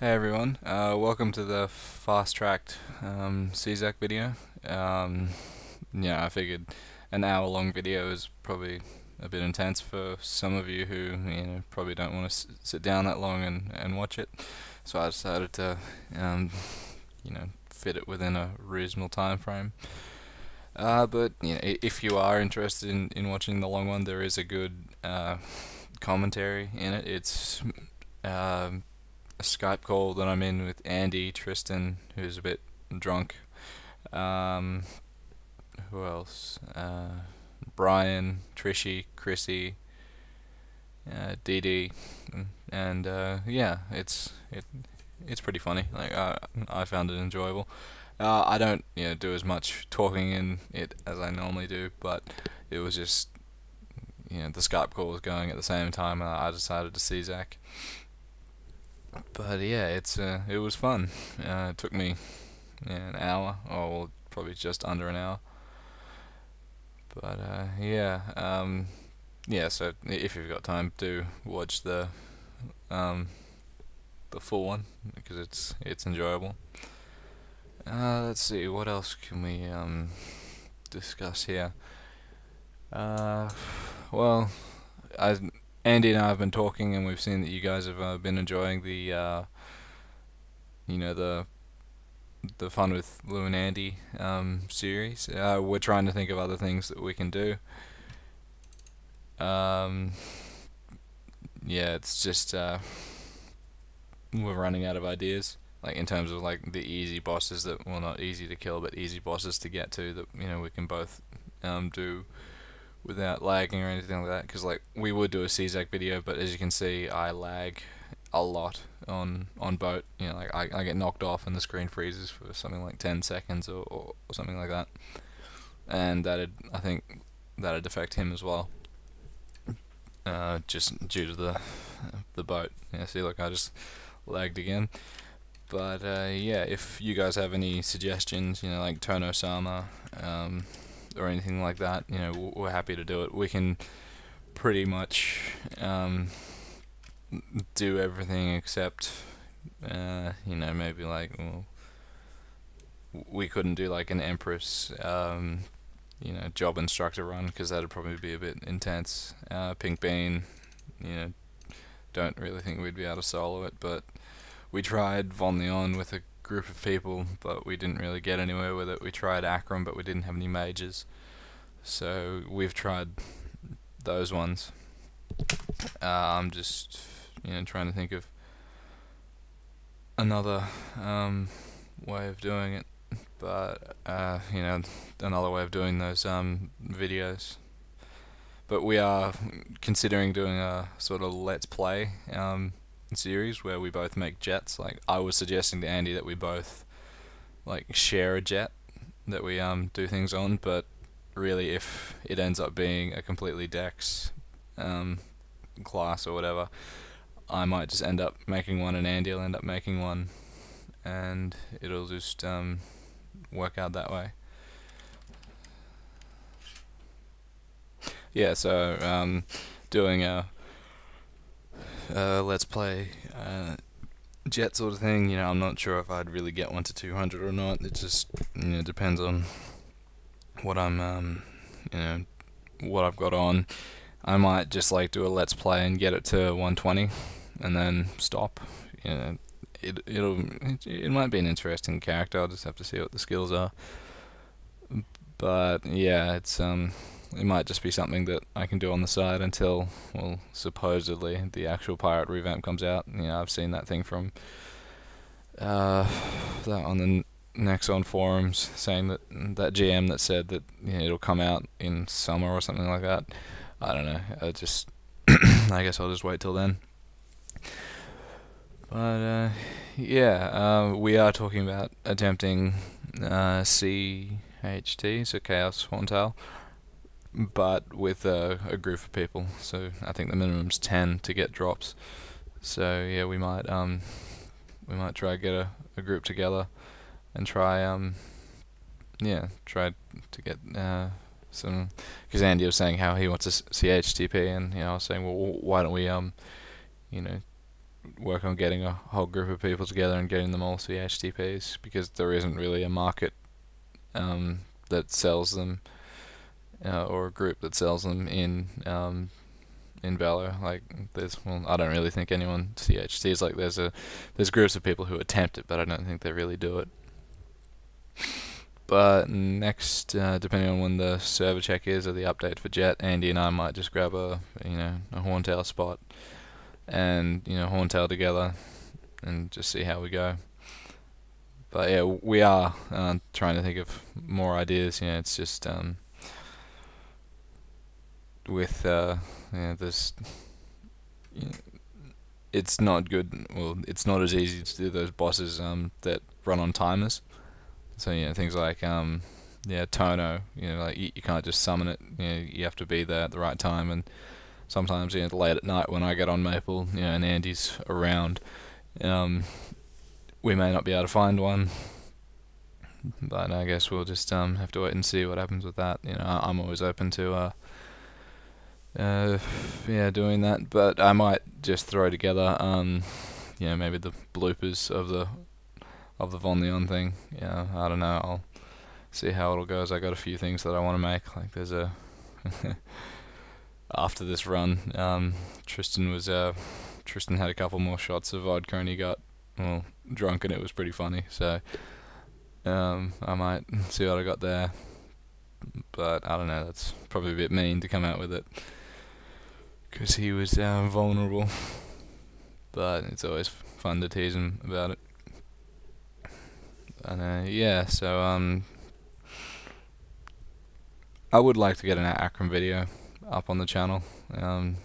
Hey everyone, welcome to the fast-tracked CZAC video. Yeah, I figured an hour-long video is probably a bit intense for some of you who probably don't want to sit down that long and watch it. So I decided to fit it within a reasonable time frame. But if you are interested in watching the long one, there is a good commentary in it. It's a Skype call that I'm in with Andy, Tristan, who's a bit drunk. Um, who else? Brian, Trishy, Chrissy, Dee Dee, and yeah, it's pretty funny. Like I found it enjoyable. I don't do as much talking in it as I normally do, but it was just the Skype call was going at the same time, and I decided to see Zach. But yeah, it was fun. It took me an hour, or well, probably just under an hour. But yeah. So if you've got time, do watch um, the full one because it's enjoyable. Let's see, what else can we discuss here? Well, I Andy and I have been talking, and we've seen that you guys have been enjoying the the Fun with Lou and Andy series. We're trying to think of other things that we can do. Um, yeah, it's just we're running out of ideas. Like in terms of like the easy bosses that, well, not easy to kill, but easy bosses to get to that we can both do without lagging or anything like that. Because like we would do a CZAC video, but as you can see, I lag a lot on boat. Like I get knocked off and the screen freezes for something like 10 seconds or something like that, and I think that'd affect him as well. Just due to the boat. Yeah, see, look, I just lagged again. But yeah, if you guys have any suggestions, like Tono-sama, or anything like that, we're happy to do it. We can pretty much do everything except, maybe like, well, we couldn't do like an Empress, job instructor run because that'd probably be a bit intense. Pink Bean, don't really think we'd be able to solo it, but we tried Von Leon with a group of people, but we didn't really get anywhere with it. We tried Akram, but we didn't have any mages, so we've tried those ones. I'm just trying to think of another way of doing it, but another way of doing those videos. But we are considering doing a sort of let's play series where we both make jets. Like I was suggesting to Andy that we both like share a jet that we do things on, but really if it ends up being a completely Dex class or whatever, I might just end up making one and Andy will end up making one, and it'll just work out that way. Yeah, so doing a let's play jet sort of thing. I'm not sure if I'd really get one to 200 or not. It just depends on what I'm what I've got on. I might just like do a let's play and get it to 120 and then stop. It might be an interesting character. I'll just have to see what the skills are. But yeah, it might just be something that I can do on the side until, well, supposedly the actual pirate revamp comes out. I've seen that thing from that on the Nexon forums saying that GM that said that it'll come out in summer or something like that. I don't know. I guess I'll just wait till then. But yeah, we are talking about attempting CHT, so Chaos Horntail, but with a group of people. So I think the minimum's 10 to get drops. So yeah, we might try to get a group together and try try to get some, because Andy was saying how he wants a CHTP, and I was saying, well, why don't we work on getting a whole group of people together and getting them all CHTPs, because there isn't really a market that sells them, or a group that sells them in Bello. Like, I don't really think anyone CHTs. Like, there's groups of people who attempt it, but I don't think they really do it. But next, depending on when the server check is or the update for Jet, Andy and I might just grab a horntail spot and horntail together and just see how we go. But yeah, we are trying to think of more ideas. It's just with this. It's not good. Well, it's not as easy to do those bosses that run on timers. So things like Tono. Like you can't just summon it. You have to be there at the right time. And sometimes late at night when I get on Maple, and Andy's around, we may not be able to find one. But I guess we'll just have to wait and see what happens with that. I'm always open to doing that, but I might just throw together maybe the bloopers of the Von Leon thing. I don't know, I'll see how it goes. I got a few things that I want to make. Like, there's a after this run, Tristan had a couple more shots of vodka and he got drunk, and it was pretty funny, so I might see what I got there. But I don't know, that's probably a bit mean to come out with it, because he was vulnerable. But it's always fun to tease him about it. And so I would like to get an Akram video up on the channel. I've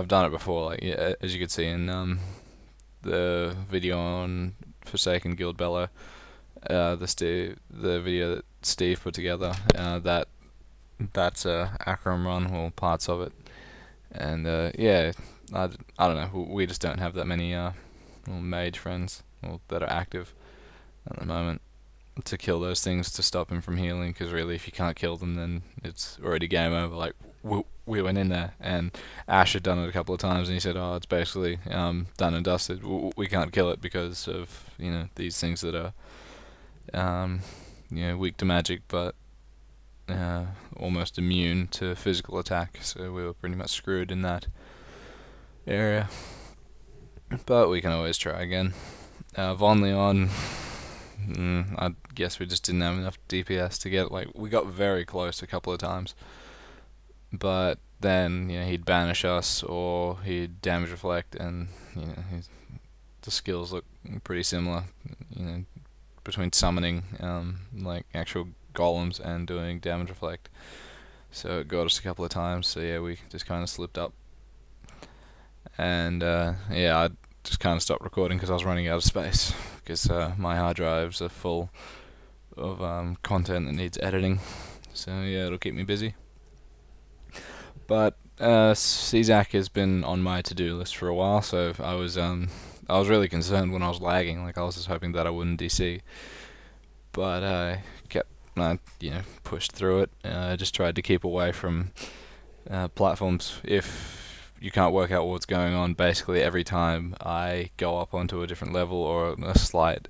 done it before. Like, as you could see in the video on Forsaken Guild Bello, the video that Steve put together, that's a Akram run, or parts of it. And I don't know, we just don't have that many mage friends that are active at the moment to kill those things to stop him from healing, because really if you can't kill them then it's already game over. Like, we went in there and Ash had done it a couple of times and he said, it's basically done and dusted. We can't kill it because of these things that are weak to magic but almost immune to physical attack, so we were pretty much screwed in that area. But we can always try again. Von Leon, I guess we just didn't have enough DPS to get, like, we got very close a couple of times, but then he'd banish us or he'd damage reflect, and the skills look pretty similar between summoning like actual golems and doing damage reflect, so it got us a couple of times. So yeah, we just kind of slipped up. And I just kind of stopped recording because I was running out of space, because my hard drives are full of content that needs editing. So yeah, it'll keep me busy. But CZAC has been on my to-do list for a while, so I was really concerned when I was lagging. Like, I was just hoping that I wouldn't DC, but I kept pushed through it. I just tried to keep away from platforms. If you can't work out what's going on, basically every time I go up onto a different level or a slight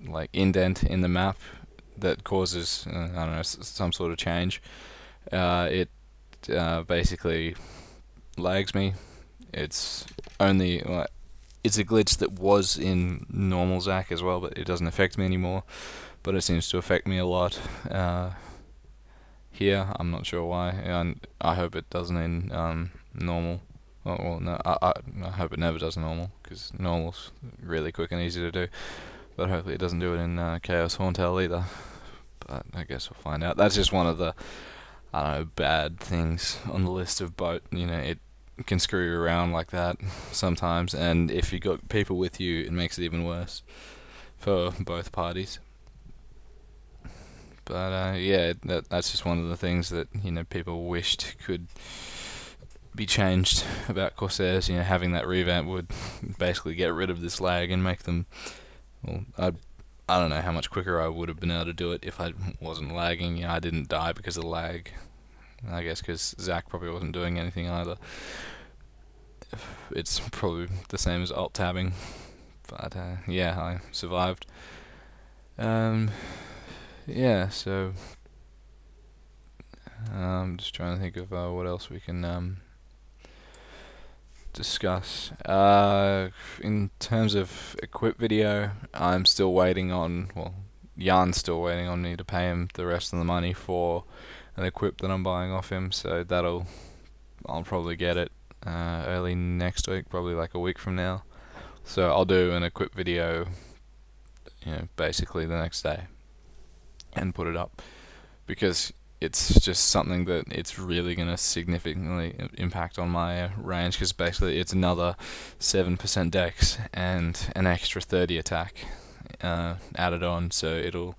like indent in the map that causes some sort of change, it basically lags me. It's only it's a glitch that was in normal Zac as well, but it doesn't affect me anymore, but it seems to affect me a lot here. I'm not sure why, and I hope it doesn't in normal. No, I hope it never does in normal, because normal's really quick and easy to do, but hopefully it doesn't do it in Chaos Horntail either. But I guess we'll find out. That's just one of the, bad things on the list of boat. It can screw you around like that sometimes, and if you got people with you, it makes it even worse for both parties. But that's just one of the things that people wished could be changed about Corsairs. Having that revamp would basically get rid of this lag and make them. Well, I don't know how much quicker I would have been able to do it if I wasn't lagging. I didn't die because of lag. I guess because Zach probably wasn't doing anything either. It's probably the same as alt tabbing, but yeah, I survived. Yeah, so I'm just trying to think of what else we can discuss. In terms of equip video, I'm still waiting on, well, Jan's still waiting on me to pay him the rest of the money for an equip that I'm buying off him, so I'll probably get it early next week, probably like a week from now. So I'll do an equip video, basically the next day, and put it up, because it's just something that it's really going to significantly impact on my range, because basically it's another 7% dex and an extra 30 attack added on, so it'll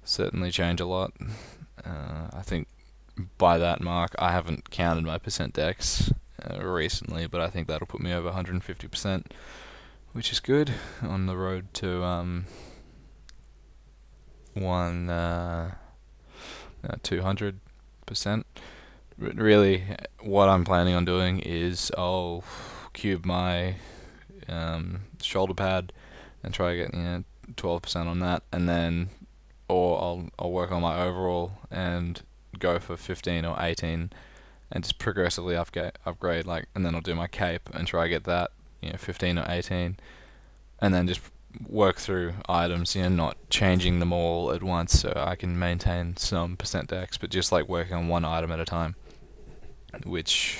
certainly change a lot. I think by that mark, I haven't counted my percent dex recently, but I think that'll put me over 150%, which is good, on the road to 200%. Really, what I'm planning on doing is I'll cube my shoulder pad and try to get 12% on that, and then or I'll work on my overall and go for 15 or 18 and just progressively upgrade, like, and then I'll do my cape and try to get that 15 or 18, and then just work through items, not changing them all at once, so I can maintain some percent dex, but just like working on one item at a time, which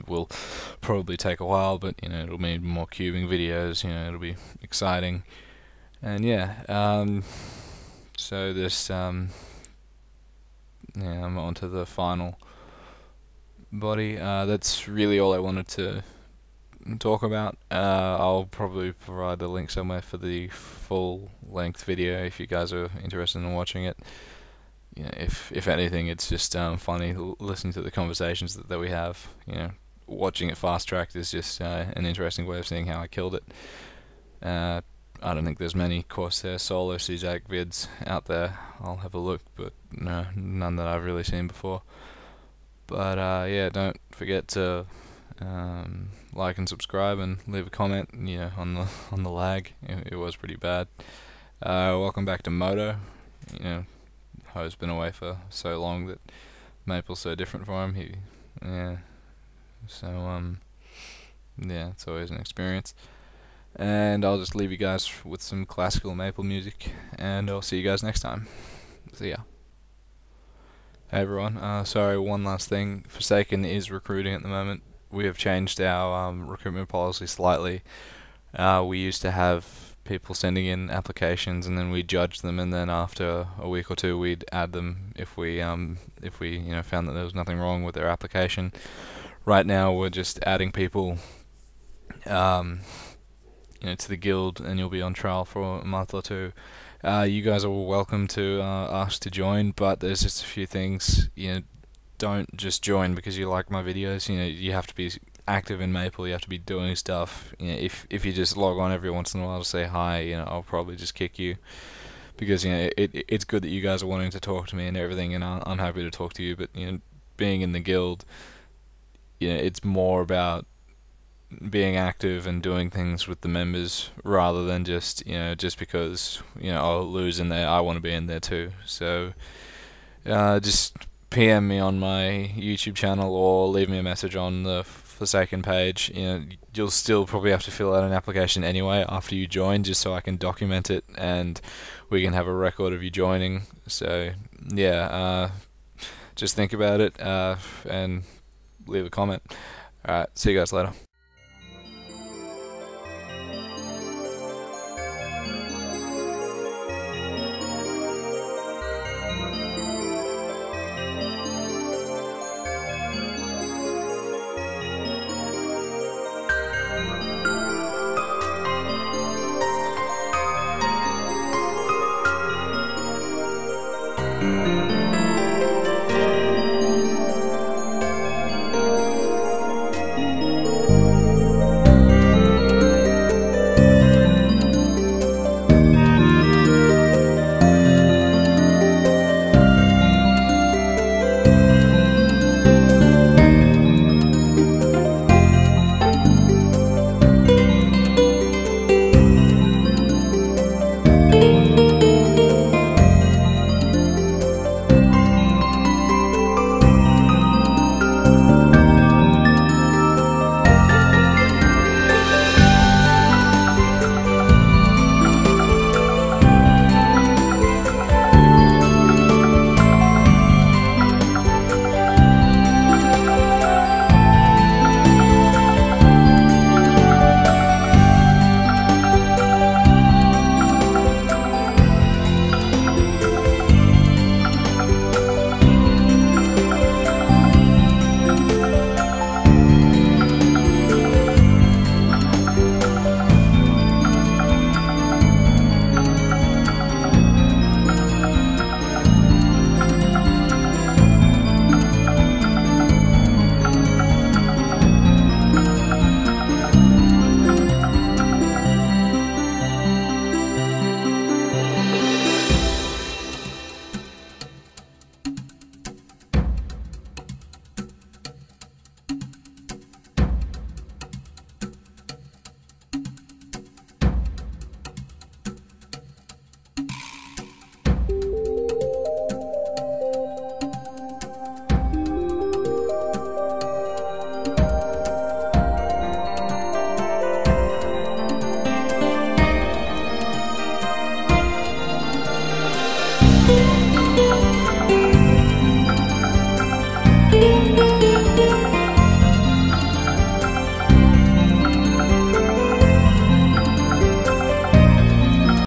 will probably take a while, but it'll mean more cubing videos. It'll be exciting. And yeah, so this I'm on to the final body. That's really all I wanted to talk about. I'll probably provide the link somewhere for the full length video if you guys are interested in watching it. If anything, it's just funny listening to the conversations that we have. Watching it fast tracked is just an interesting way of seeing how I killed it. I don't think there's many Corsair solo CZAC vids out there. I'll have a look, but no, none that I've really seen before. But yeah, don't forget to like and subscribe and leave a comment. On the lag, it was pretty bad. Welcome back to Moto. Ho's been away for so long that Maple's so different for him. Yeah, it's always an experience. And I'll just leave you guys with some classical Maple music, and I'll see you guys next time. See ya. Hey everyone, sorry, one last thing. Forsaken is recruiting at the moment. We have changed our recruitment policy slightly. We used to have people sending in applications, and then we judged them, and then after a week or two we'd add them if we found that there was nothing wrong with their application. Right now we're just adding people to the guild, and you'll be on trial for a month or two. You guys are welcome to ask to join, but there's just a few things. Don't just join because you like my videos. You have to be active in Maple. You have to be doing stuff. If you just log on every once in a while to say hi, I'll probably just kick you, because it's good that you guys are wanting to talk to me and everything, and I'm happy to talk to you. But being in the guild, it's more about being active and doing things with the members, rather than just because I'll lose in there, I want to be in there too. So just PM me on my YouTube channel or leave me a message on the Forsaken page. You'll still probably have to fill out an application anyway after you join, just so I can document it and we can have a record of you joining. So yeah, just think about it and leave a comment. Alright, see you guys later. Thank you.